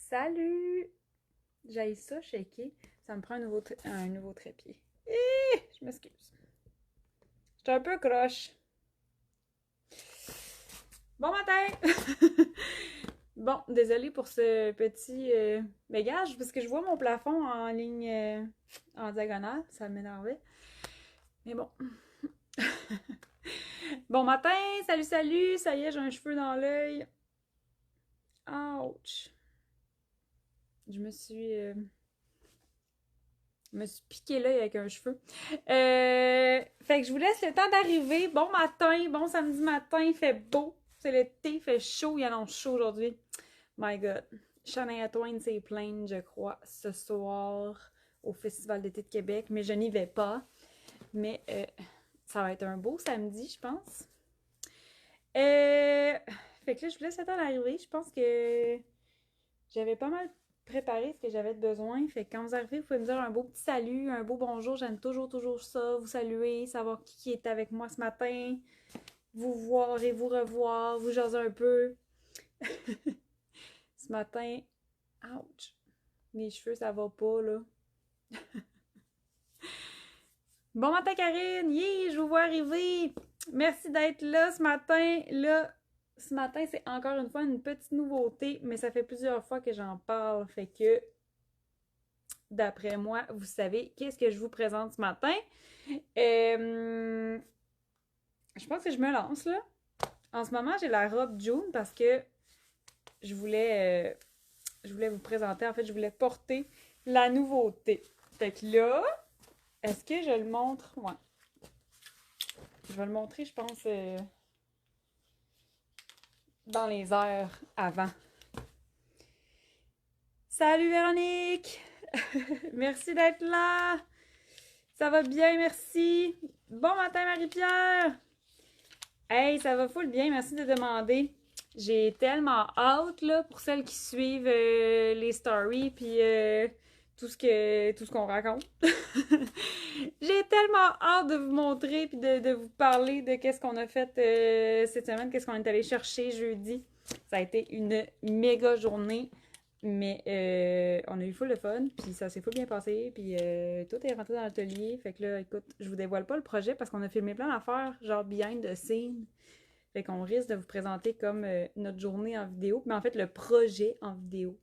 Salut! J'haïs ça, shaker. Ça me prend un nouveau trépied. Je m'excuse. J'étais un peu croche. Bon matin! Bon, désolée pour ce petit mégage, parce que je vois mon plafond en ligne en diagonale. Ça m'énervait. Mais bon. Bon matin! Salut, salut! Ça y est, j'ai un cheveu dans l'œil. Ouch! Je me suis piqué l'œil avec un cheveu. Fait que je vous laisse le temps d'arriver. Bon matin, bon samedi matin, il fait beau. C'est l'été, il fait chaud, il annonce chaud aujourd'hui. My God. Shania Twain s'est plainte, je crois, ce soir au Festival d'été de Québec, mais je n'y vais pas. Mais ça va être un beau samedi, je pense. Fait que là, je vous laisse le temps d'arriver. Je pense que j'avais pas mal préparé ce que j'avais de besoin. Fait que quand vous arrivez, vous pouvez me dire un beau petit salut, un beau bonjour. J'aime toujours ça. Vous saluer, savoir qui est avec moi ce matin. Vous voir et vous revoir, vous jaser un peu. Ce matin, ouch, mes cheveux, ça va pas, là. Bon matin, Karine! Yeah, je vous vois arriver! Merci d'être là ce matin. Là, ce matin, c'est encore une fois une petite nouveauté, mais ça fait plusieurs fois que j'en parle. Fait que, d'après moi, vous savez qu'est-ce que je vous présente ce matin. Je pense que je me lance, là. En ce moment, j'ai la robe June parce que je voulais vous présenter, en fait, je voulais porter la nouveauté. Fait que là, est-ce que je le montre? Ouais. Je vais le montrer, je pense, dans les heures avant. Salut Véronique! Merci d'être là! Ça va bien, merci! Bon matin Marie-Pierre! Hey, ça va full bien, merci de demander. J'ai tellement hâte là, pour celles qui suivent les stories puis tout ce qu'on raconte. J'ai tellement hâte de vous montrer puis de vous parler de qu'est-ce qu'on a fait cette semaine, qu'est-ce qu'on est allé chercher jeudi. Ça a été une méga journée, mais on a eu full de fun, puis ça s'est full bien passé, puis tout est rentré dans l'atelier. Fait que là, écoute, je vous dévoile pas le projet parce qu'on a filmé plein d'affaires, genre behind the scene. Fait qu'on risque de vous présenter comme notre journée en vidéo, mais en fait le projet en vidéo.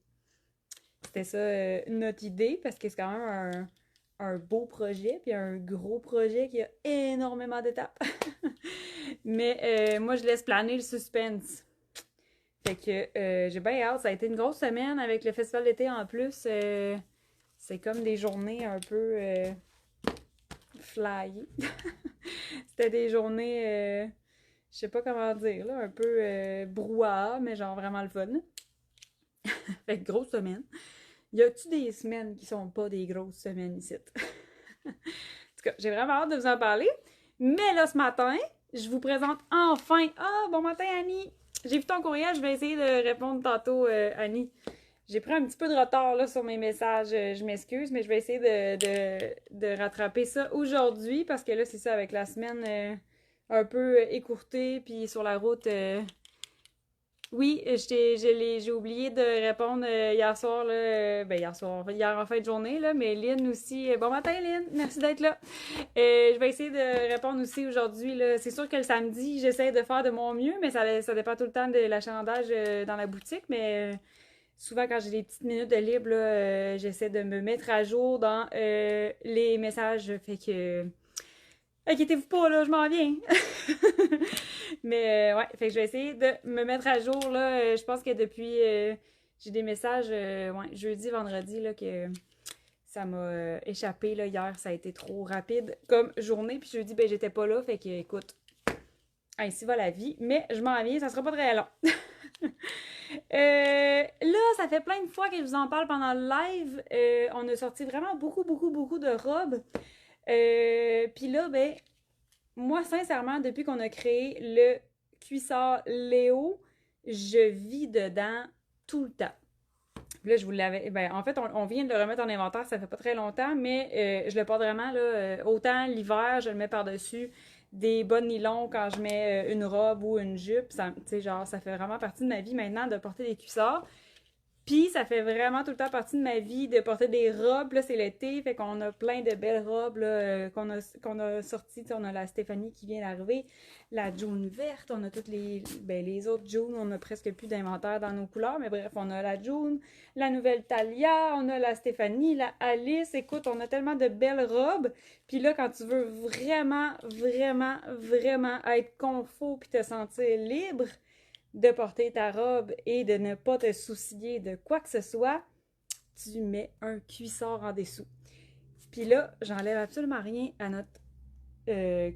C'était ça notre idée, parce que c'est quand même un beau projet, puis un gros projet qui a énormément d'étapes. Mais moi, je laisse planer le suspense. Fait que j'ai bien hâte. Ça a été une grosse semaine avec le festival d'été en plus. C'est comme des journées un peu flyées. C'était des journées, je sais pas comment dire, là, un peu brouhaha, mais genre vraiment le fun. Fait que grosse semaine. Y a-tu des semaines qui sont pas des grosses semaines ici? En tout cas, j'ai vraiment hâte de vous en parler. Mais là, ce matin, je vous présente enfin... Ah, bon matin, Annie! J'ai vu ton courriel, je vais essayer de répondre tantôt, Annie. J'ai pris un petit peu de retard là, sur mes messages, je m'excuse, mais je vais essayer de rattraper ça aujourd'hui parce que là, c'est ça, avec la semaine un peu écourtée, puis sur la route... Oui, j'ai oublié de répondre hier soir, là, hier en fin de journée, là, mais Lynn aussi. Bon matin, Lynn, merci d'être là. Je vais essayer de répondre aussi aujourd'hui, là. C'est sûr que le samedi, j'essaie de faire de mon mieux, mais ça dépend tout le temps de l'achalandage dans la boutique, mais souvent quand j'ai des petites minutes de libre, là, j'essaie de me mettre à jour dans les messages, fait que... Inquiétez-vous pas, là, je m'en viens. Mais ouais, fait que je vais essayer de me mettre à jour, là. Je pense que depuis... j'ai des messages, ouais, jeudi, vendredi, là, que ça m'a échappé, là. Hier, ça a été trop rapide comme journée. Puis jeudi, ben, j'étais pas là. Fait que, écoute, ainsi va la vie. Mais je m'en viens, ça sera pas très long. Là, ça fait plein de fois que je vous en parle pendant le live. On a sorti vraiment beaucoup de robes. Puis là, ben, moi, sincèrement, depuis qu'on a créé le cuissard Léo, je vis dedans tout le temps. Puis là, je vous l'avais... Ben, en fait, on vient de le remettre en inventaire, ça fait pas très longtemps, mais je le porte vraiment, là, autant l'hiver, je le mets par-dessus des bas de nylon quand je mets une robe ou une jupe. Tu sais, genre, ça fait vraiment partie de ma vie maintenant de porter des cuissards. Puis, ça fait vraiment tout le temps partie de ma vie de porter des robes. Là, c'est l'été, fait qu'on a plein de belles robes là, qu'on a sorties. T'sais, on a la Stéphanie qui vient d'arriver, la June verte, on a toutes les autres June, on a presque plus d'inventaire dans nos couleurs, mais bref, on a la June, la nouvelle Talia, on a la Stéphanie, la Alice. Écoute, on a tellement de belles robes. Puis là, quand tu veux vraiment, vraiment, vraiment être confort puis te sentir libre de porter ta robe et de ne pas te soucier de quoi que ce soit, tu mets un cuissard en dessous. Puis là, j'enlève absolument rien à notre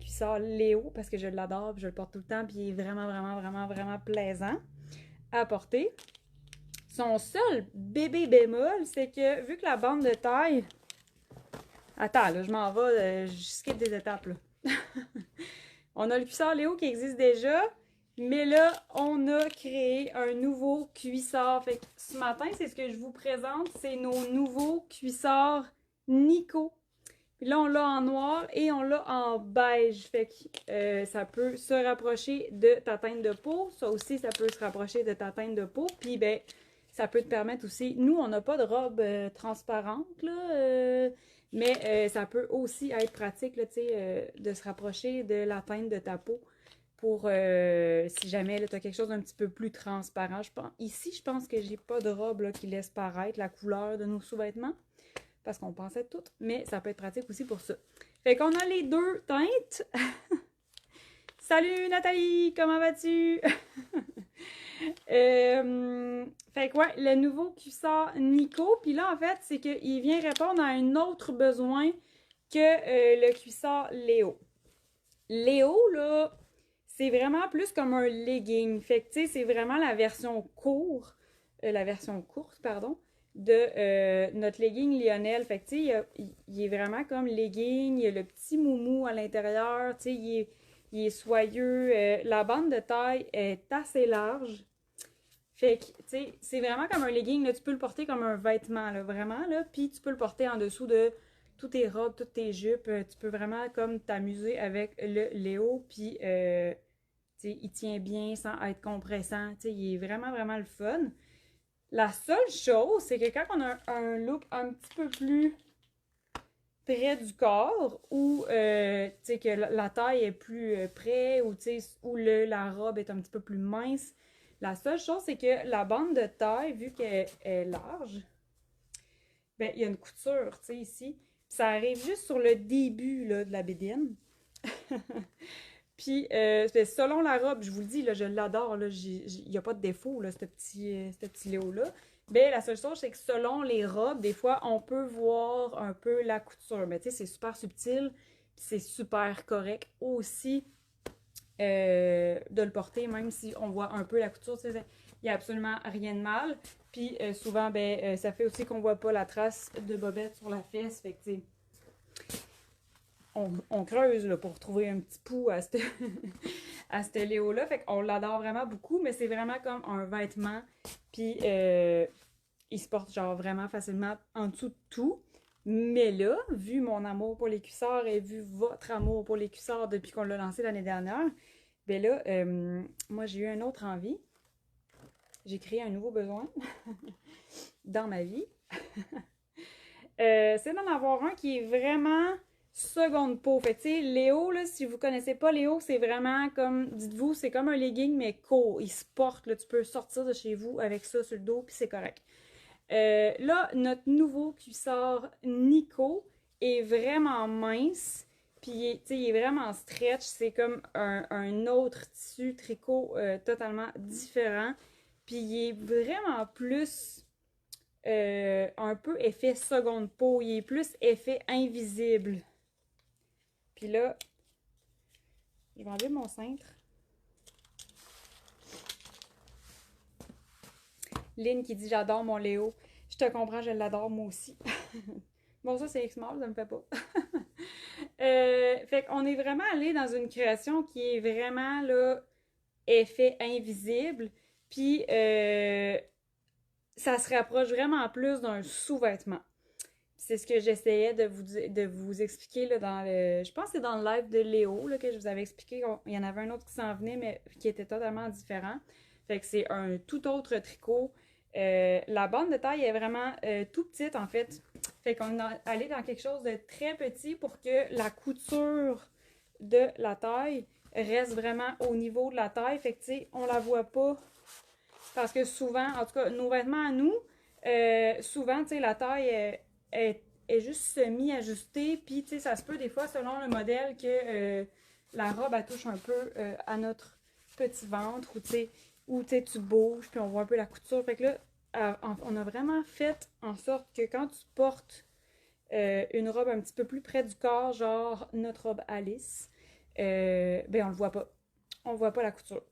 cuissard Léo parce que je l'adore, puis je le porte tout le temps, puis il est vraiment, vraiment, vraiment, vraiment plaisant à porter. Son seul bébé bémol, c'est que vu que la bande de taille... Attends, là, je m'en vais, je skip des étapes, là. On a le cuissard Léo qui existe déjà, mais là, on a créé un nouveau cuissard. Fait que ce matin, c'est ce que je vous présente, c'est nos nouveaux cuissards Nico. Puis là, on l'a en noir et on l'a en beige. Fait que ça peut se rapprocher de ta teinte de peau. Ça aussi, ça peut se rapprocher de ta teinte de peau. Puis, ben, ça peut te permettre aussi... Nous, on n'a pas de robe transparente, là, mais ça peut aussi être pratique, là, de se rapprocher de la teinte de ta peau pour si jamais tu as quelque chose d'un petit peu plus transparent. Ici, je pense que j'ai pas de robe là, qui laisse paraître la couleur de nos sous-vêtements parce qu'on pensait toutes, mais ça peut être pratique aussi pour ça. Fait qu'on a les deux teintes. Salut Nathalie, comment vas-tu? Fait que ouais, le nouveau cuissard Nico, puis là en fait, c'est qu'il vient répondre à un autre besoin que le cuissard Léo. Léo, là, c'est vraiment plus comme un legging. Fait que, tu sais, c'est vraiment la version courte, pardon, de notre legging Lionel. Fait que, tu sais, il est vraiment comme legging, il y a le petit moumou à l'intérieur, tu sais, il est soyeux. La bande de taille est assez large. Fait que, tu sais, c'est vraiment comme un legging, là, tu peux le porter comme un vêtement, là, vraiment, là, puis tu peux le porter en dessous de toutes tes robes, toutes tes jupes, tu peux vraiment comme t'amuser avec le Léo, puis il tient bien sans être compressant, il est vraiment, vraiment le fun. La seule chose, c'est que quand on a un look un petit peu plus près du corps, ou que la taille est plus près, ou la robe est un petit peu plus mince, la seule chose, c'est que la bande de taille, vu qu'elle est large, ben, il y a une couture, ici. Ça arrive juste sur le début là, de la bédaine. Puis, selon la robe, je vous le dis, là, je l'adore. Il n'y a pas de défaut, là, ce petit Léo-là. Mais la seule chose, c'est que selon les robes, des fois, on peut voir un peu la couture. Mais tu sais, c'est super subtil. C'est super correct aussi de le porter, même si on voit un peu la couture. Il n'y a absolument rien de mal. Puis souvent, ben, ça fait aussi qu'on voit pas la trace de bobette sur la fesse. Fait que, tu sais, on creuse là, pour trouver un petit pouls à ce Léo-là. Fait qu'on l'adore vraiment beaucoup, mais c'est vraiment comme un vêtement. Puis il se porte genre vraiment facilement en dessous de tout. Mais là, vu mon amour pour les cuissards et vu votre amour pour les cuissards depuis qu'on l'a lancé l'année dernière, ben là, moi j'ai eu une autre envie. J'ai créé un nouveau besoin dans ma vie. C'est d'en avoir un qui est vraiment seconde peau. Fait que, tu sais, Léo, là, si vous connaissez pas Léo, c'est vraiment comme, dites-vous, c'est comme un legging, mais court. Il se porte, là, tu peux sortir de chez vous avec ça sur le dos, puis c'est correct. Là, notre nouveau cuissard Nico est vraiment mince, puis il est vraiment stretch. C'est comme un autre tissu tricot totalement différent. Puis il est vraiment plus un peu effet seconde peau. Il est plus effet invisible. Puis là, je vais enlever mon cintre. Lynn qui dit j'adore mon Léo. Je te comprends, je l'adore moi aussi. Bon, ça c'est X-Mall, ça me fait pas. Fait qu'on est vraiment allé dans une création qui est vraiment là, effet invisible. Puis ça se rapproche vraiment plus d'un sous-vêtement. C'est ce que j'essayais de vous expliquer là, dans le... Je pense que c'est dans le live de Léo là, que je vous avais expliqué. Il y en avait un autre qui s'en venait, mais qui était totalement différent. Fait que c'est un tout autre tricot. La bande de taille est vraiment tout petite en fait. Fait qu'on est allé dans quelque chose de très petit pour que la couture de la taille reste vraiment au niveau de la taille. Fait que tu sais, on la voit pas. Parce que souvent, en tout cas, nos vêtements à nous, souvent, tu sais, la taille est juste semi-ajustée. Puis, tu sais, ça se peut des fois, selon le modèle, que la robe, elle touche un peu à notre petit ventre. Ou, tu sais, tu bouges, puis on voit un peu la couture. Fait que là, on a vraiment fait en sorte que quand tu portes une robe un petit peu plus près du corps, genre notre robe Alice, ben on le voit pas. On voit pas la couture.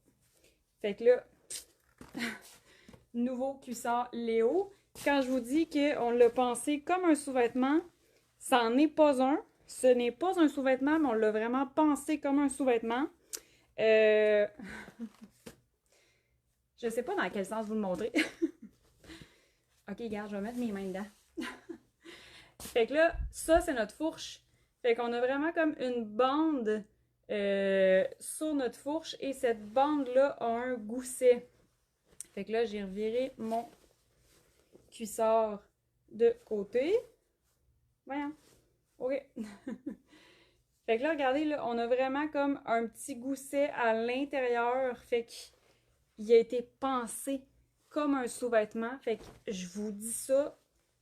Fait que là, nouveau cuissard Léo. Quand je vous dis qu'on l'a pensé comme un sous-vêtement, ça n'en est pas un. Ce n'est pas un sous-vêtement, mais on l'a vraiment pensé comme un sous-vêtement. Je sais pas dans quel sens vous le montrer. Ok, regarde, je vais mettre mes mains dedans. Fait que là, ça, c'est notre fourche. Fait qu'on a vraiment comme une bande sur notre fourche et cette bande-là a un gousset. Fait que là, j'ai reviré mon cuissard de côté. Voyons. OK. Fait que là, regardez, là, on a vraiment comme un petit gousset à l'intérieur. Fait qu'il a été pensé comme un sous-vêtement. Fait que je vous dis ça,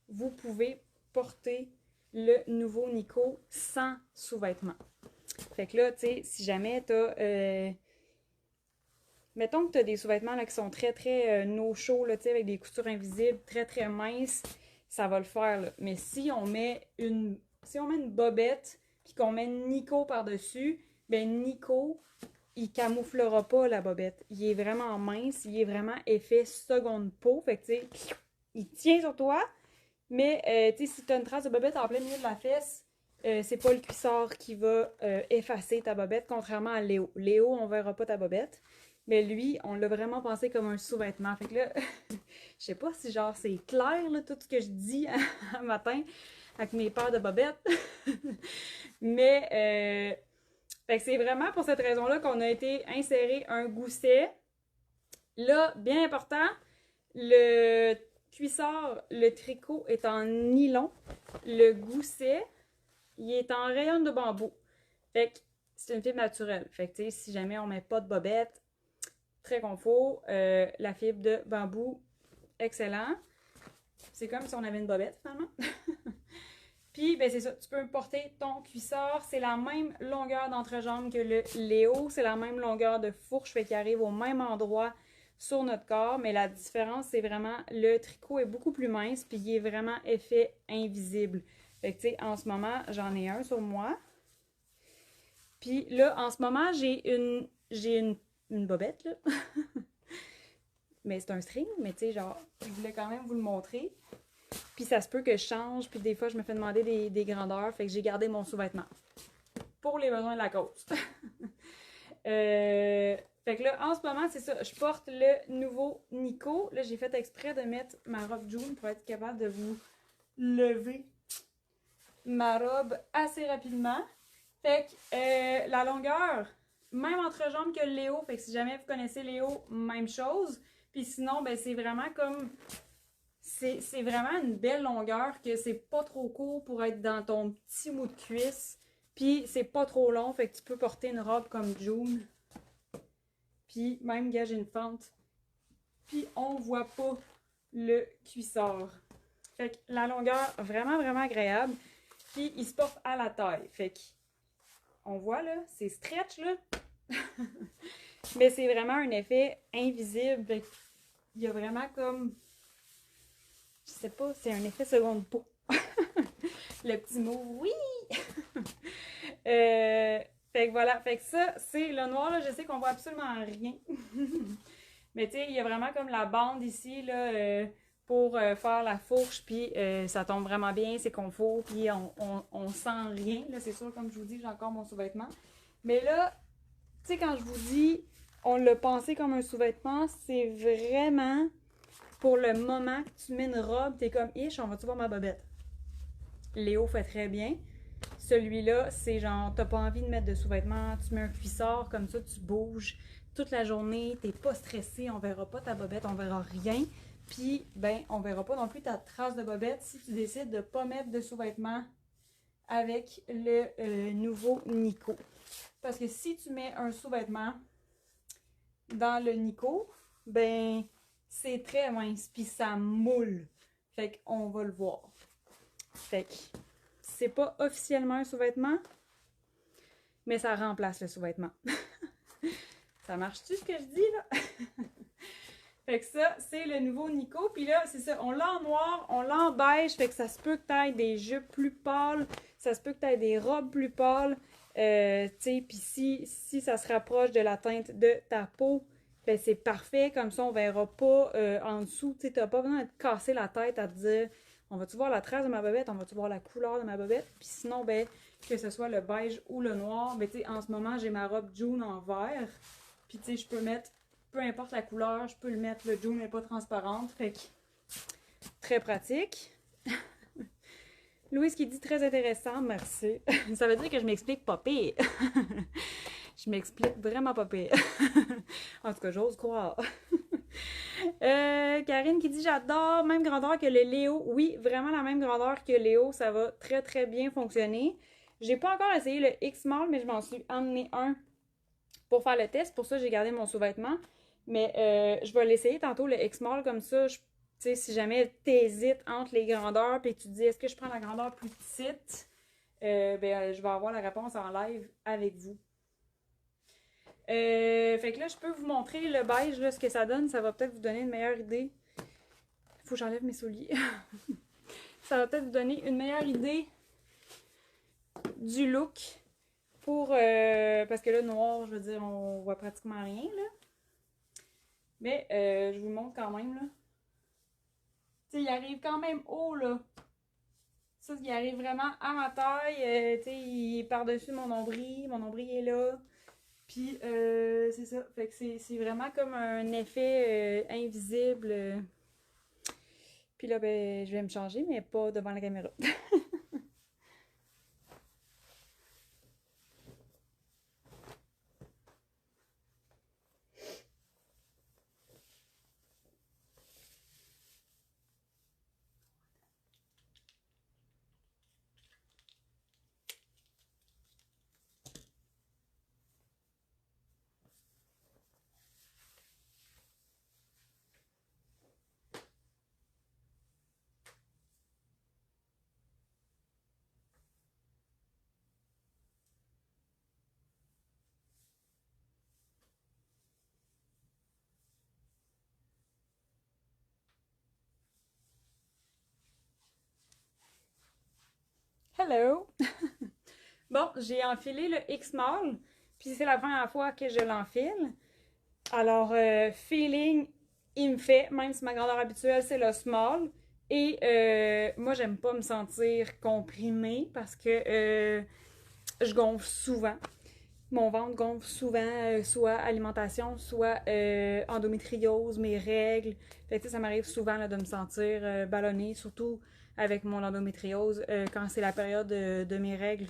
vous pouvez porter le nouveau Nico sans sous-vêtement. Fait que là, tu sais, si jamais t'as... mettons que t'as des sous-vêtements là, qui sont très, très no-show, là, tu sais, avec des coutures invisibles, très, très minces, ça va le faire, là. Mais si on met une bobette puis qu'on met Nico par-dessus, ben Nico, il camouflera pas la bobette. Il est vraiment mince, il est vraiment effet seconde peau. Fait que, tu sais, il tient sur toi. Mais, tu sais, si tu as une trace de bobette en plein milieu de la fesse, c'est pas le cuissard qui va effacer ta bobette, contrairement à Léo. Léo, on verra pas ta bobette. Mais lui, on l'a vraiment pensé comme un sous-vêtement. Fait que là, je sais pas si genre c'est clair, là, tout ce que je dis un matin avec mes paires de bobettes. Mais, fait que c'est vraiment pour cette raison-là qu'on a été insérer un gousset. Là, bien important, le cuissard, le tricot est en nylon. Le gousset, il est en rayon de bambou. Fait que c'est une fibre naturelle. Fait que, tu sais, si jamais on met pas de bobette, très confort. La fibre de bambou, excellent. C'est comme si on avait une bobette, finalement. Puis, ben c'est ça, tu peux porter ton cuissard. C'est la même longueur d'entrejambe que le Léo. C'est la même longueur de fourche, fait qu'il arrive au même endroit sur notre corps. Mais la différence, c'est vraiment, le tricot est beaucoup plus mince, puis il est vraiment effet invisible. Fait que, tu sais, en ce moment, j'en ai un sur moi. Puis là, en ce moment, j'ai une bobette, là. Mais c'est un string, mais tu sais, genre, je voulais quand même vous le montrer. Puis ça se peut que je change, puis des fois, je me fais demander des grandeurs, fait que j'ai gardé mon sous-vêtement. Pour les besoins de la cause. Fait que là, en ce moment, c'est ça, je porte le nouveau Nico. Là, j'ai fait exprès de mettre ma robe jaune pour être capable de vous lever ma robe assez rapidement. Fait que la longueur, même entrejambe que le Léo, fait que si jamais vous connaissez Léo, même chose. Puis sinon, ben c'est vraiment comme... C'est vraiment une belle longueur que c'est pas trop court pour être dans ton petit mou de cuisse. Puis c'est pas trop long, fait que tu peux porter une robe comme June. Puis même gager une fente. Puis on voit pas le cuissard. Fait que la longueur, vraiment, vraiment agréable. Puis il se porte à la taille. Fait que on voit là, c'est stretch là. Mais c'est vraiment un effet invisible. Fait il y a vraiment comme... Je sais pas, c'est un effet seconde peau. Le petit mot, oui! Fait que voilà, fait que ça, c'est le noir, là, je sais qu'on voit absolument rien. Mais tu sais, il y a vraiment comme la bande ici, là, pour faire la fourche, puis ça tombe vraiment bien, c'est confort, puis on sent rien. Là, c'est sûr, comme je vous dis, j'ai encore mon sous-vêtement. Mais là, tu sais, quand je vous dis, on l'a pensé comme un sous-vêtement, c'est vraiment... Pour le moment que tu mets une robe, t'es comme, ish, on va-tu voir ma bobette? Léo fait très bien. Celui-là, c'est genre, t'as pas envie de mettre de sous-vêtements, tu mets un cuissard, comme ça, tu bouges toute la journée, t'es pas stressé, on verra pas ta bobette, on verra rien. Puis, ben, on verra pas non plus ta trace de bobette si tu décides de pas mettre de sous-vêtements avec le nouveau Nico. Parce que si tu mets un sous-vêtement dans le Nico, ben, c'est très mince, puis ça moule. Fait qu'on va le voir. Fait que c'est pas officiellement un sous-vêtement, mais ça remplace le sous-vêtement. Ça marche-tu ce que je dis, là? Fait que ça, c'est le nouveau Nico. Puis là, c'est ça, on l'a en noir, on l'a en beige. Fait que ça se peut que t'ailles des jupes plus pâles, ça se peut que t'ailles des robes plus pâles. Tu sais, puis si ça se rapproche de la teinte de ta peau, ben c'est parfait. Comme ça, on verra pas en dessous. Tu sais, t'as pas besoin de te casser la tête à te dire, on va-tu voir la trace de ma bobette, on va-tu voir la couleur de ma bobette. Puis sinon, ben, que ce soit le beige ou le noir, ben tu sais, en ce moment, j'ai ma robe June en vert. Puis tu sais, je peux mettre peu importe la couleur, je peux le mettre. Le June n'est pas transparente, fait que très pratique. Louise qui dit très intéressant, merci. Ça veut dire que je m'explique pas pire. Je m'explique vraiment pas pire. En tout cas, j'ose croire. Karine qui dit j'adore, même grandeur que le Léo. Oui, vraiment la même grandeur que Léo, ça va très très bien fonctionner. J'ai pas encore essayé le X-Mall, mais je m'en suis emmené un pour faire le test. Pour ça, j'ai gardé mon sous-vêtement. Mais je vais l'essayer tantôt, le X-Mall, comme ça, tu sais, si jamais t'hésites entre les grandeurs, puis tu te dis, est-ce que je prends la grandeur plus petite? Ben, je vais avoir la réponse en live avec vous. Fait que là, je peux vous montrer le beige, là, ce que ça donne. Ça va peut-être vous donner une meilleure idée. Faut que j'enlève mes souliers. Ça va peut-être vous donner une meilleure idée du look. Parce que là, noir, je veux dire, on voit pratiquement rien, là. Mais je vous le montre quand même, là. Tu sais, il arrive quand même haut, là. Ça, il arrive vraiment à ma taille. Tu sais, il est par-dessus mon nombril. Mon nombril est là. Puis, c'est ça. Fait que c'est vraiment comme un effet invisible. Puis là, ben, je vais me changer, mais pas devant la caméra. Hello! Bon, j'ai enfilé le X-Mall, puis c'est la première fois que je l'enfile. Alors, feeling, il me fait, même si ma grandeur habituelle, c'est le small. Et moi, j'aime pas me sentir comprimée parce que je gonfle souvent. Mon ventre gonfle souvent, soit alimentation, soit endométriose, mes règles. Fait que ça m'arrive souvent là, de me sentir ballonnée, surtout avec mon endométriose quand c'est la période de mes règles.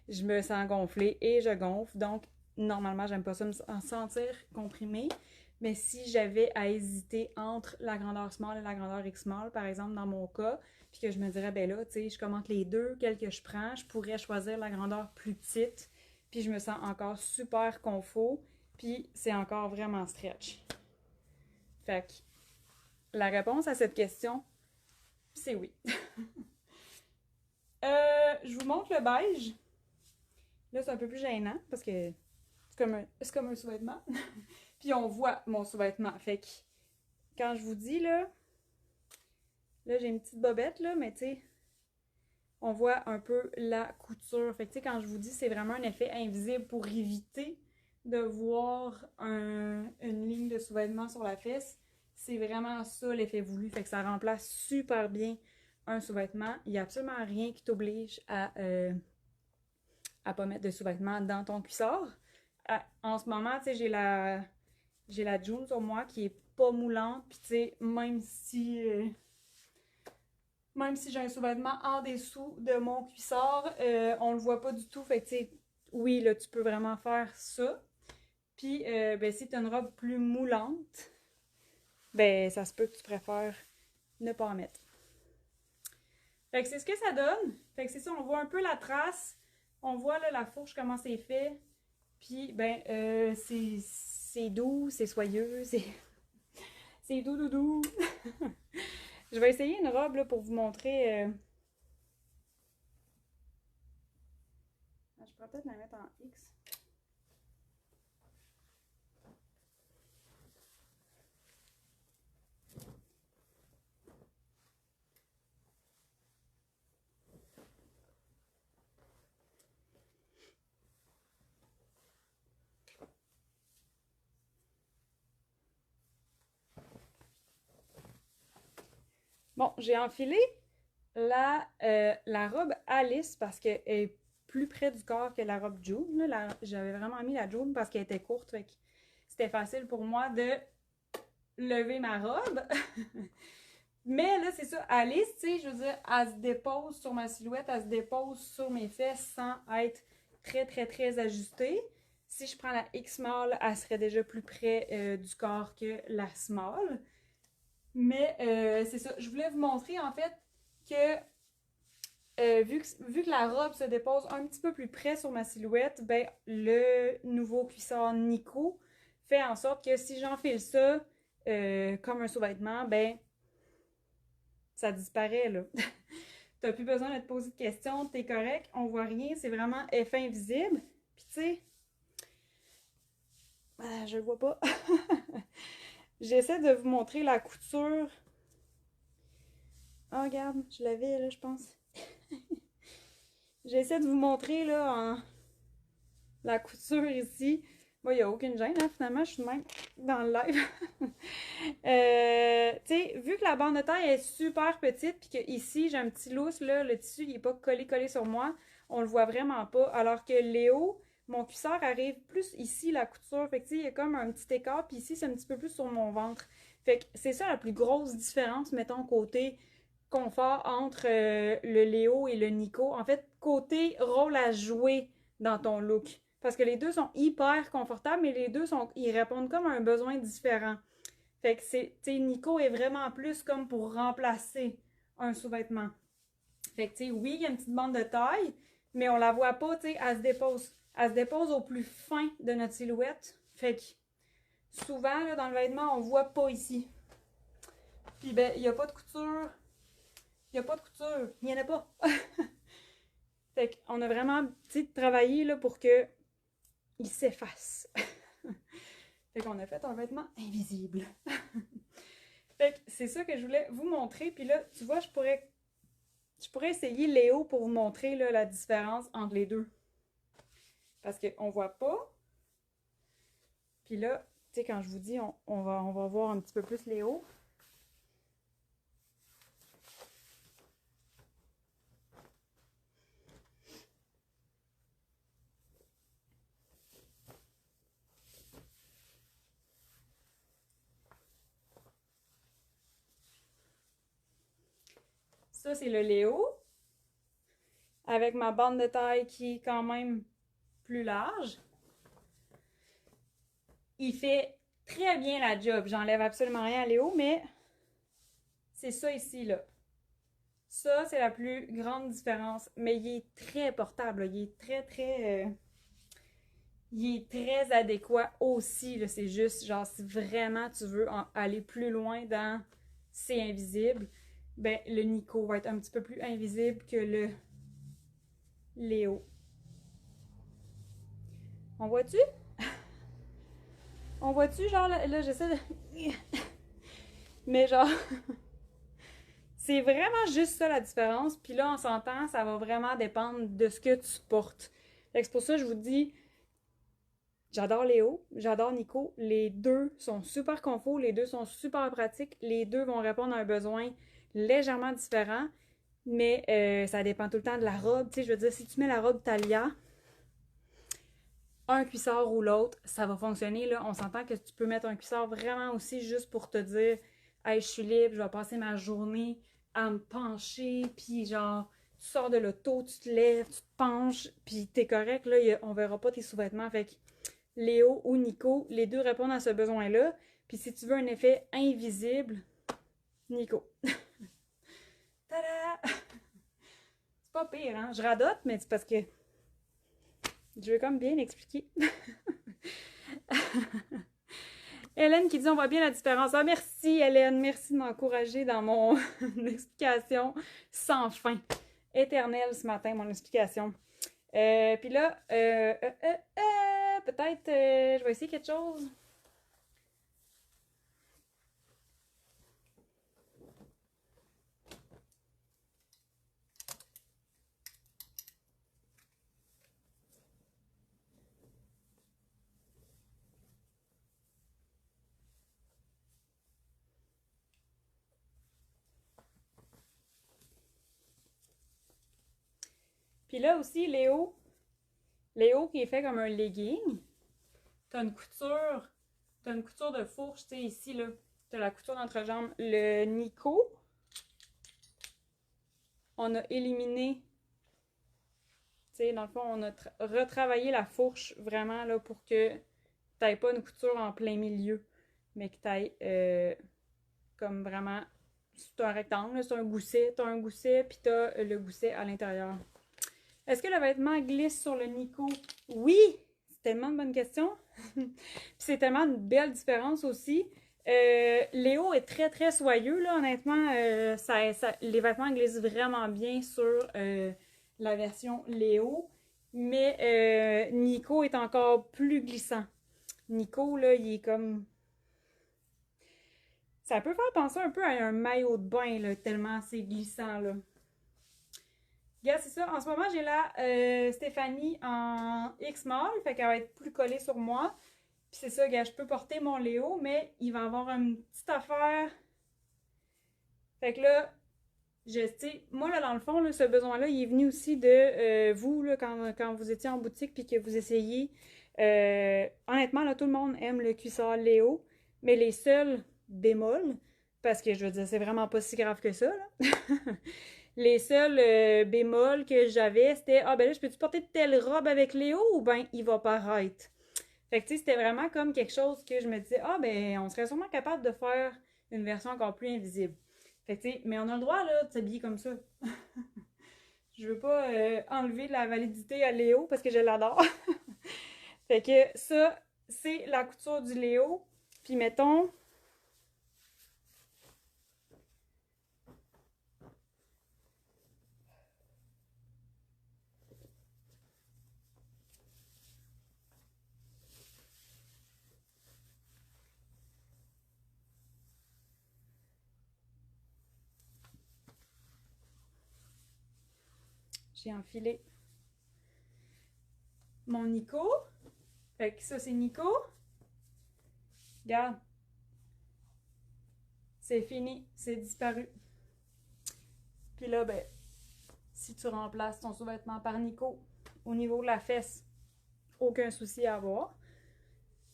Je me sens gonflée et je gonfle. Donc, normalement, j'aime pas ça me sentir comprimée. Mais si j'avais à hésiter entre la grandeur small et la grandeur X-small, par exemple, dans mon cas, puis que je me dirais, ben là, tu sais, je commente les deux, quelle que je prends, je pourrais choisir la grandeur plus petite, puis je me sens encore super confort, puis c'est encore vraiment stretch. Fait que la réponse à cette question, c'est oui. Je vous montre le beige. Là, c'est un peu plus gênant parce que c'est comme un sous-vêtement. Puis on voit mon sous-vêtement. Fait que quand je vous dis là j'ai une petite bobette là, mais tu sais, on voit un peu la couture. Fait que tu sais, quand je vous dis, c'est vraiment un effet invisible pour éviter de voir une ligne de sous-vêtement sur la fesse. C'est vraiment ça l'effet voulu. Fait que ça remplace super bien un sous-vêtement. Il n'y a absolument rien qui t'oblige à pas mettre de sous-vêtements dans ton cuissard. En ce moment, tu sais, j'ai la June sur moi qui est pas moulante. Puis tu sais, même si j'ai un sous-vêtement en dessous de mon cuissard, on le voit pas du tout. Fait que tu sais, oui, là, tu peux vraiment faire ça. Puis, ben, si tu as une robe plus moulante, ben, ça se peut que tu préfères ne pas en mettre. Fait que c'est ce que ça donne. Fait que c'est ça, on voit un peu la trace. On voit là, la fourche, comment c'est fait. Puis, ben, c'est doux, c'est soyeux, c'est doux, doux, doux. Je vais essayer une robe là, pour vous montrer. Je pourrais peut-être la mettre en X. Bon, j'ai enfilé la robe Alice parce qu'elle est plus près du corps que la robe June. J'avais vraiment mis la June parce qu'elle était courte. Fait que c'était facile pour moi de lever ma robe. Mais là, c'est ça, Alice, tu sais, je veux dire, elle se dépose sur ma silhouette, elle se dépose sur mes fesses sans être très, très, très ajustée. Si je prends la X small, elle serait déjà plus près du corps que la small. Mais c'est ça, je voulais vous montrer en fait que, vu que la robe se dépose un petit peu plus près sur ma silhouette, ben le nouveau cuissard Nico fait en sorte que si j'enfile ça comme un sous-vêtement, ben ça disparaît là. T'as plus besoin de te poser de questions, t'es correct, on voit rien, c'est vraiment effet invisible. Puis tu sais, je le vois pas. J'essaie de vous montrer la couture. Oh, regarde, je l'avais là, je pense. J'essaie de vous montrer là la couture ici. Bon, il n'y a aucune gêne, hein, finalement, je suis même dans le live. Tu sais, vu que la bande de taille est super petite, puis que ici j'ai un petit lousse, là, le tissu il n'est pas collé sur moi, on le voit vraiment pas. Alors que Léo, mon cuisseur arrive plus ici, la couture. Fait que tu sais, il y a comme un petit écart, puis ici c'est un petit peu plus sur mon ventre. Fait que c'est ça la plus grosse différence, mettons, côté confort entre le Léo et le Nico. En fait, côté rôle à jouer dans ton look. Parce que les deux sont hyper confortables, mais les deux ils répondent comme à un besoin différent. Fait que Nico est vraiment plus comme pour remplacer un sous-vêtement. Fait que, oui, il y a une petite bande de taille, mais on la voit pas, elle se dépose. Elle se dépose au plus fin de notre silhouette. Fait que, souvent, là, dans le vêtement, on voit pas ici. Puis, ben, il n'y a pas de couture. Il n'y a pas de couture. Il n'y en a pas. Fait qu'on a vraiment, travaillé, là, pour que il s'efface. Fait qu'on a fait un vêtement invisible. Fait que c'est ça que je voulais vous montrer. Puis là, tu vois, je pourrais essayer Léo pour vous montrer là, la différence entre les deux. Parce qu'on voit pas. Puis là, tu sais, quand je vous dis, on va voir un petit peu plus Léo. Ça, c'est le Léo. Avec ma bande de taille qui est quand même plus large. Il fait très bien la job. J'enlève absolument rien à Léo, mais c'est ça ici, là. Ça, c'est la plus grande différence. Mais il est très portable. Là. Il est très, très... il est très adéquat aussi. C'est juste, genre, si vraiment tu veux aller plus loin dans c'est invisible, ben le Nico va être un petit peu plus invisible que le Léo. On voit-tu? On voit-tu, genre, là j'essaie de... Mais genre... c'est vraiment juste ça la différence. Puis là, on s'entend, ça va vraiment dépendre de ce que tu portes. Fait que c'est pour ça que je vous dis, j'adore Léo, j'adore Nico. Les deux sont super confort, les deux sont super pratiques. Les deux vont répondre à un besoin légèrement différent. Mais ça dépend tout le temps de la robe. Tu sais, je veux dire, si tu mets la robe Thalia, un cuissard ou l'autre, ça va fonctionner. Là. On s'entend que tu peux mettre un cuissard vraiment aussi juste pour te dire « Hey, je suis libre, je vais passer ma journée à me pencher. » Puis genre, tu sors de l'auto, tu te lèves, tu te penches, puis t'es correct. Là, on verra pas tes sous-vêtements. Fait que Léo ou Nico, les deux répondent à ce besoin-là. Puis si tu veux un effet invisible, Nico. Tada! C'est pas pire, hein? Je radote, mais c'est parce que je veux comme bien expliquer. Hélène qui dit on voit bien la différence. Ah, merci Hélène, merci de m'encourager dans mon explication sans fin. Éternelle ce matin, mon explication. Puis là, peut-être, je vais essayer quelque chose. Puis là aussi, Léo qui est fait comme un legging. T'as une couture de fourche, tu sais, ici, là. T'as la couture d'entrejambe. Le Nico, on a éliminé, tu sais, dans le fond, on a retravaillé la fourche vraiment, là, pour que t'aies pas une couture en plein milieu, mais que t'ailles comme vraiment, c'est un rectangle, c'est un gousset, t'as un gousset, puis t'as le gousset à l'intérieur. Est-ce que le vêtement glisse sur le Nico? Oui! C'est tellement une bonne question. Puis c'est tellement une belle différence aussi. Léo est très très soyeux, là, honnêtement. Les vêtements glissent vraiment bien sur la version Léo. Mais Nico est encore plus glissant. Nico, là, il est comme... Ça peut faire penser un peu à un maillot de bain, là, tellement c'est glissant, là. Regarde, c'est ça. En ce moment, j'ai la Stéphanie en X-Mall, fait qu'elle va être plus collée sur moi. Puis c'est ça, gars, je peux porter mon Léo, mais il va avoir une petite affaire. Fait que là, moi, là, dans le fond, là, ce besoin-là, il est venu aussi de vous, là, quand vous étiez en boutique puis que vous essayez. Honnêtement, là, tout le monde aime le cuissard Léo, mais les seuls bémols, parce que je veux dire, c'est vraiment pas si grave que ça, là. Les seuls bémols que j'avais, c'était ah ben là, je peux-tu porter telle robe avec Léo ou ben il va paraître. Fait que tu sais, c'était vraiment comme quelque chose que je me disais ah ben on serait sûrement capable de faire une version encore plus invisible. Fait que tu sais, mais on a le droit là de s'habiller comme ça. Je veux pas enlever de la validité à Léo parce que je l'adore. Fait que ça, c'est la couture du Léo. Puis mettons. J'ai enfilé mon Nico. Fait que ça, c'est Nico. Regarde. C'est fini. C'est disparu. Puis là, ben, si tu remplaces ton sous-vêtement par Nico au niveau de la fesse, aucun souci à avoir.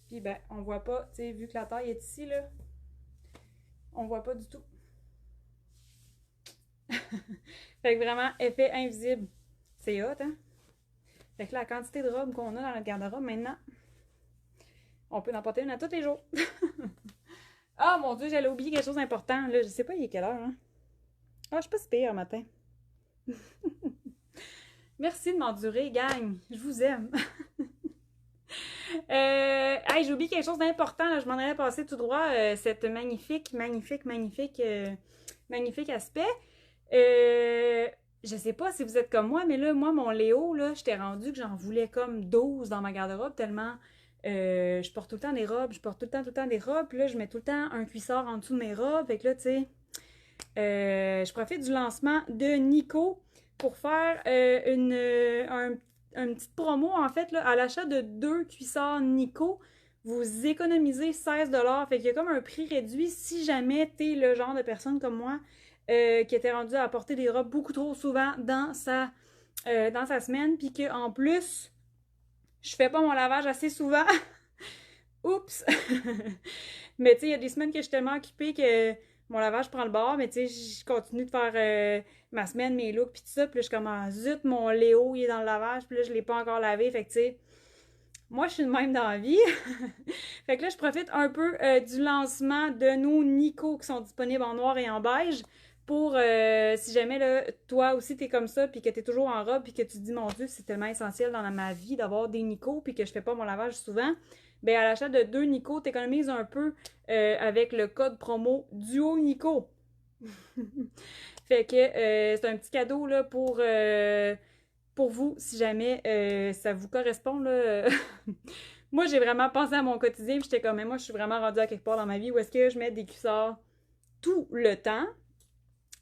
Puis ben, on voit pas, tu sais, vu que la taille est ici, là, on voit pas du tout. Fait que vraiment, effet invisible. C'est hot, hein? Fait que la quantité de robes qu'on a dans notre garde-robe maintenant, on peut en porter une à tous les jours. Ah mon Dieu, j'allais oublier quelque chose d'important. Là, je sais pas, il est quelle heure, hein? Ah, je suis pas si pire matin. Merci de m'endurer, gang. Je vous aime. Hey, j'ai oublié quelque chose d'important. Là. Je m'en allais passer tout droit cette magnifique aspect. Je sais pas si vous êtes comme moi, mais là, moi, mon Léo, là, j'étais rendue que j'en voulais comme 12 dans ma garde-robe tellement je porte tout le temps des robes, je porte tout le temps des robes, puis là, je mets tout le temps un cuissard en dessous de mes robes. Fait que là, tu sais, je profite du lancement de Nico pour faire une petite promo, en fait, là, à l'achat de 2 cuissards Nico, vous économisez 16$. Fait qu'il y a comme un prix réduit si jamais t'es le genre de personne comme moi qui était rendu à porter des robes beaucoup trop souvent dans sa semaine, puis qu'en plus, je fais pas mon lavage assez souvent. Oups! Mais tu sais, il y a des semaines que je suis tellement occupée que mon lavage prend le bord, mais tu sais, je continue de faire ma semaine, mes looks, puis tout ça, puis là, je commence, zut, mon Léo, il est dans le lavage, puis là, je l'ai pas encore lavé, fait que tu sais, Moi, je suis de même dans la vie. Fait que là, je profite un peu du lancement de nos Nico qui sont disponibles en noir et en beige pour, si jamais là, toi aussi t'es comme ça, puis que t'es toujours en robe, puis que tu te dis, mon Dieu, c'est tellement essentiel dans ma vie d'avoir des Nico, puis que je fais pas mon lavage souvent, ben à l'achat de 2 Nico, t'économises un peu avec le code promo Duo Nico. Fait que c'est un petit cadeau là pour vous, si jamais ça vous correspond, là. Moi, j'ai vraiment pensé à mon quotidien, puis j'étais comme, mais moi, je suis vraiment rendue à quelque part dans ma vie où est-ce que je mets des cuissards tout le temps,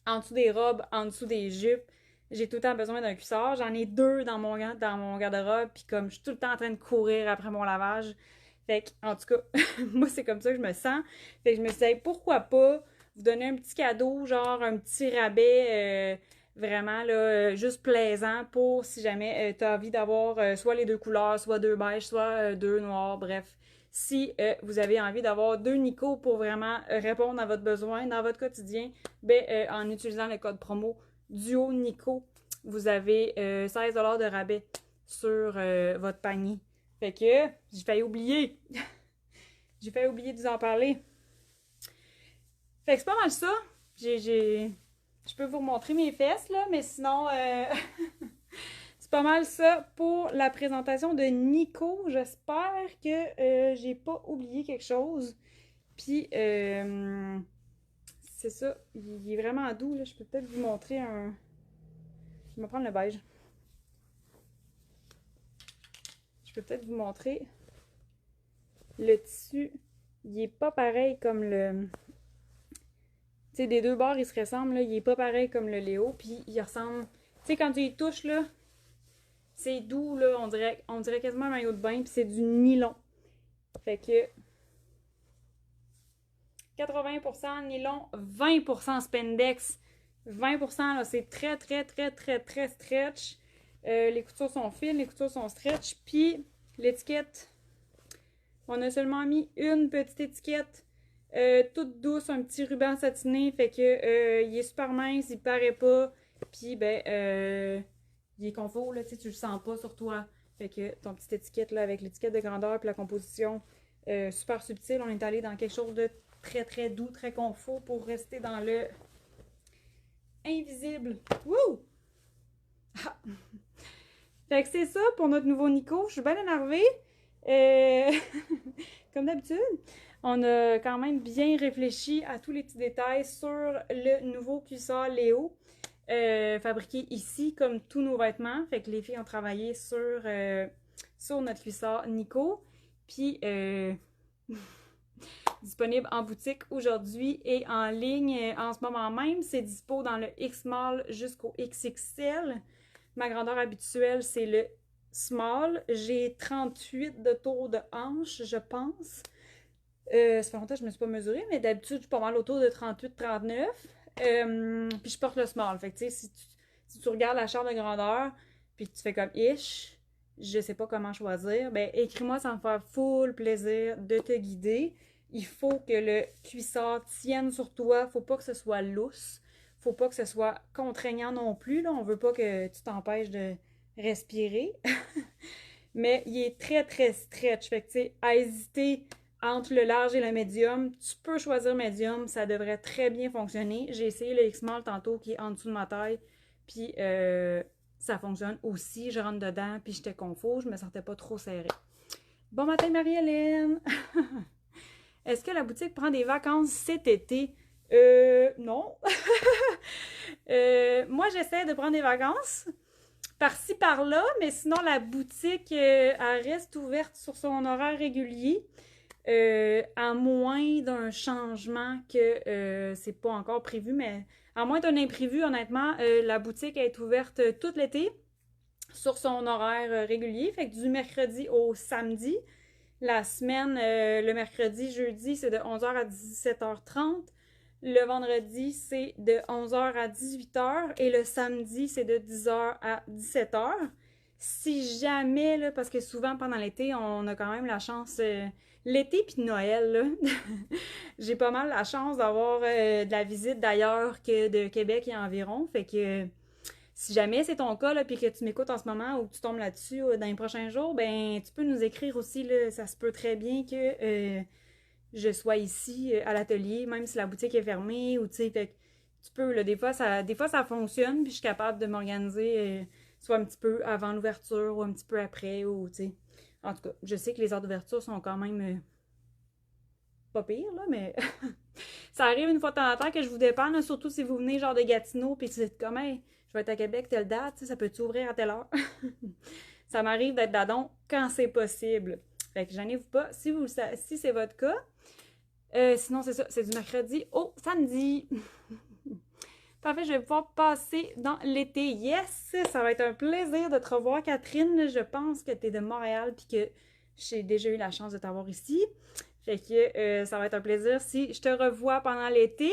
en dessous des robes, en dessous des jupes. J'ai tout le temps besoin d'un cuissard. J'en ai deux dans mon garde-robe, puis comme je suis tout le temps en train de courir après mon lavage. Fait que, en tout cas, moi, c'est comme ça que je me sens. Fait que je me suis dit, pourquoi pas vous donner un petit cadeau, genre un petit rabais vraiment là, juste plaisant pour si jamais tu as envie d'avoir soit les deux couleurs, soit deux beiges, soit deux noirs, bref. Si vous avez envie d'avoir deux Nico pour vraiment répondre à votre besoin dans votre quotidien, ben, en utilisant le code promo Duo Nico, vous avez 16$ de rabais sur votre panier. Fait que j'ai failli oublier. J'ai failli oublier de vous en parler. Fait que c'est pas mal ça. Je peux vous montrer mes fesses, là, mais sinon, c'est pas mal ça pour la présentation de Nico. J'espère que j'ai pas oublié quelque chose. Puis, c'est ça. Il est vraiment doux, là. Je peux peut-être vous montrer un... Je vais prendre le beige. Je peux peut-être vous montrer le tissu. Il est pas pareil comme le... Tu sais, des deux bords, il se ressemble, là. Il est pas pareil comme le Léo. Puis, il ressemble... Tu sais, quand tu y touches, là, c'est doux, là. On dirait quasiment un maillot de bain. Puis, c'est du nylon. Fait que... 80% nylon, 20% spandex. 20%, là, c'est très, très, très, très, très stretch. Les coutures sont fines, les coutures sont stretch. Puis, l'étiquette, on a seulement mis une petite étiquette toute douce, un petit ruban satiné. Fait que il est super mince, il paraît pas. Puis, ben, il est confort, là, tu sais, tu le sens pas sur toi. Fait que ton petite étiquette, là, avec l'étiquette de grandeur puis la composition super subtile, on est allé dans quelque chose de très, très doux, très confort pour rester dans le invisible. Wouh! Ah. Fait que c'est ça pour notre nouveau Nico. Je suis bien énervée. Comme d'habitude, on a quand même bien réfléchi à tous les petits détails sur le nouveau cuissard Léo. Fabriqué ici comme tous nos vêtements. Fait que les filles ont travaillé sur notre cuissard Nico. Puis disponible en boutique aujourd'hui et en ligne en ce moment même. C'est dispo dans le X-Mall jusqu'au XXL. Ma grandeur habituelle, c'est le small. J'ai 38 de tour de hanche, je pense. Ça fait longtemps que je ne me suis pas mesurée, mais d'habitude, je suis pas mal autour de 38-39. Puis je porte le small. Fait que, tu sais, si tu regardes la charte de grandeur, puis que tu fais comme ish, je sais pas comment choisir, ben écris-moi, ça me fait full plaisir de te guider. Il faut que le cuissard tienne sur toi. Faut pas que ce soit lousse. Faut pas que ce soit contraignant non plus. Là. On veut pas que tu t'empêches de respirer. Mais il est très, très stretch. Fait que, tu sais, à hésiter entre le large et le médium, tu peux choisir médium. Ça devrait très bien fonctionner. J'ai essayé le X-Mall tantôt qui est en dessous de ma taille. Puis, ça fonctionne aussi. Je rentre dedans, puis j'étais confort. Je me sentais pas trop serrée. Bon matin, Marie-Hélène! Est-ce que la boutique prend des vacances cet été? Non. Moi, j'essaie de prendre des vacances par-ci, par-là, mais sinon, la boutique, elle reste ouverte sur son horaire régulier, à moins d'un changement que c'est pas encore prévu, mais à moins d'un imprévu, honnêtement, la boutique est ouverte tout l'été sur son horaire régulier, fait que du mercredi au samedi. La semaine, le mercredi, jeudi, c'est de 11h à 17h30. Le vendredi, c'est de 11h à 18h. Et le samedi, c'est de 10h à 17h. Si jamais, là, parce que souvent pendant l'été, on a quand même la chance... l'été puis Noël, là, j'ai pas mal la chance d'avoir de la visite d'ailleurs que de Québec et environ. Fait que Si jamais c'est ton cas, là, puis que tu m'écoutes en ce moment ou que tu tombes là-dessus dans les prochains jours, ben tu peux nous écrire aussi, là, ça se peut très bien que je sois ici à l'atelier, même si la boutique est fermée, ou tu sais, fait que tu peux, là, des fois ça fonctionne, puis je suis capable de m'organiser soit un petit peu avant l'ouverture ou un petit peu après, ou tu sais. En tout cas, je sais que les heures d'ouverture sont quand même pas pire, là, mais ça arrive une fois de temps en temps que je vous dépanne, là, surtout si vous venez genre de Gatineau, puis tu êtes comme, hey, je vais être à Québec telle date, tu sais, ça peut-tu ouvrir à telle heure? Ça m'arrive d'être d'adon quand c'est possible. Fait que j'en ai vous pas si, si c'est votre cas. Sinon, c'est ça, c'est du mercredi au samedi. Parfait, je vais pouvoir passer dans l'été. Yes! Ça va être un plaisir de te revoir, Catherine. Je pense que tu es de Montréal puis que j'ai déjà eu la chance de t'avoir ici. Fait que ça va être un plaisir si je te revois pendant l'été.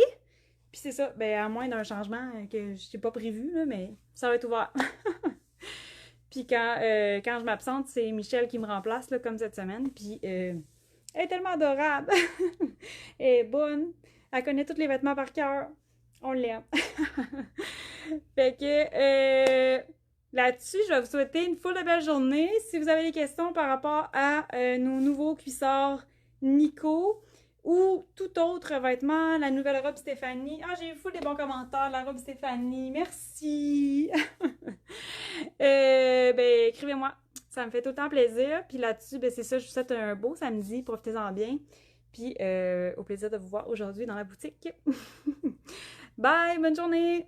Puis c'est ça, ben à moins d'un changement que je n'ai pas prévu, là, mais ça va être ouvert. Puis quand je m'absente, c'est Michel qui me remplace, là, comme cette semaine. Puis elle est tellement adorable. Elle est bonne. Elle connaît tous les vêtements par cœur. On l'aime. Fait que là-dessus, je vais vous souhaiter une foule de belles journées. Si vous avez des questions par rapport à nos nouveaux cuissards Nico ou tout autre vêtement, la nouvelle robe Stéphanie. Ah, j'ai eu full des bons commentaires, la robe Stéphanie. Merci. Ben, écrivez-moi. Ça me fait tout le temps plaisir. Puis là-dessus, ben, c'est ça, je vous souhaite un beau samedi. Profitez-en bien. Puis au plaisir de vous voir aujourd'hui dans la boutique. Bye, bonne journée!